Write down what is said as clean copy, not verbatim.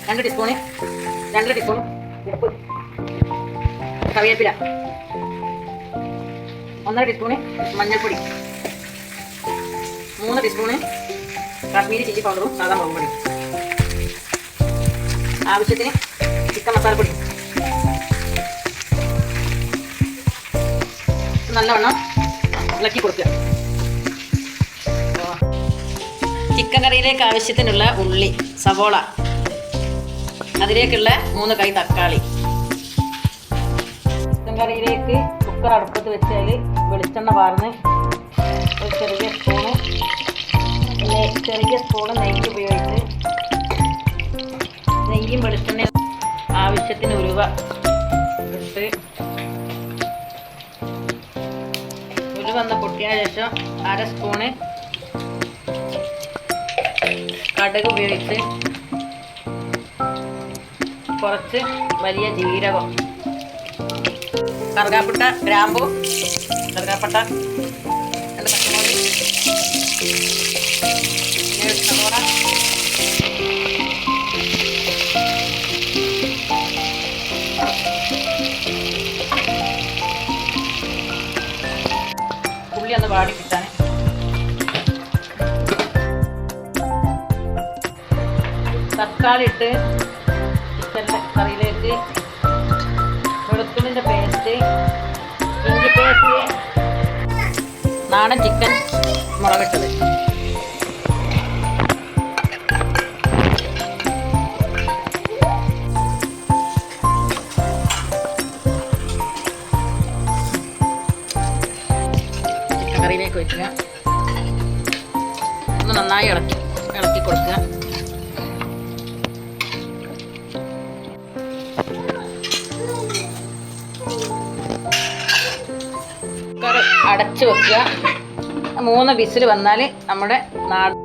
2 teaspoon ഉപ്പ്, കറിവേപ്പില, 1.5 teaspoon മഞ്ഞൾപ്പൊടി, 3 ടീസ്പൂണ് കാശ്മീരി ചില്ലി പൗഡറും സാധാ മുളക് പൊടി, ആവശ്യത്തിന് ചിക്കൻ മസാലപ്പൊടി. നല്ലവണ്ണം ഇളക്കി കൊടുക്കുക. ചിക്കൻ കറിയിലേക്ക് ആവശ്യത്തിനുള്ള ഉള്ളി, സവോള, അതിലേക്കുള്ള 3 കൈ തക്കാളി. ചിക്കൻ കറിയിലേക്ക് കുക്കർ അടുപ്പത്ത് വെച്ചാൽ വെളിച്ചെണ്ണ പാർന്ന് ഒരു ചെറിയ സ്പൂണ് നെയ്യ് ഉപയോഗിച്ച് നെയ്യും വെളിച്ചെണ്ണ ആവശ്യത്തിന് ഉലുവ ഇട്ട് ഉലുവ പൊട്ടിയ ശേഷം 1/2 സ്പൂണ് കടുക് ഉപയോഗിച്ച് കുറച്ച് വലിയ ജീരകം, കറുകാപ്പട്ട, ഗ്രാമ്പു, കറുകാപ്പട്ട, 2 പച്ചമുളക്, സവോള, ഉള്ളി ഒന്ന് വാടി കിട്ടാൻ തക്കാളി ഇട്ട് ചിക്കൻ കറിയിലേക്ക് വെളുത്തുള്ളിൻ്റെ പേസ്റ്റ്, ഇഞ്ചി പേസ്റ്റ്, നാടൻ ചിക്കൻ മുളകിട്ടത്, ചിക്കൻ കറിയിലേക്ക് വയ്ക്കുക. ഒന്ന് നന്നായി ഇളക്കി കൊടുക്കുക. കുക്കർ അടച്ചു വെക്കുക. 3 വിസിൽ വന്നാൽ നമ്മുടെ നാടൻ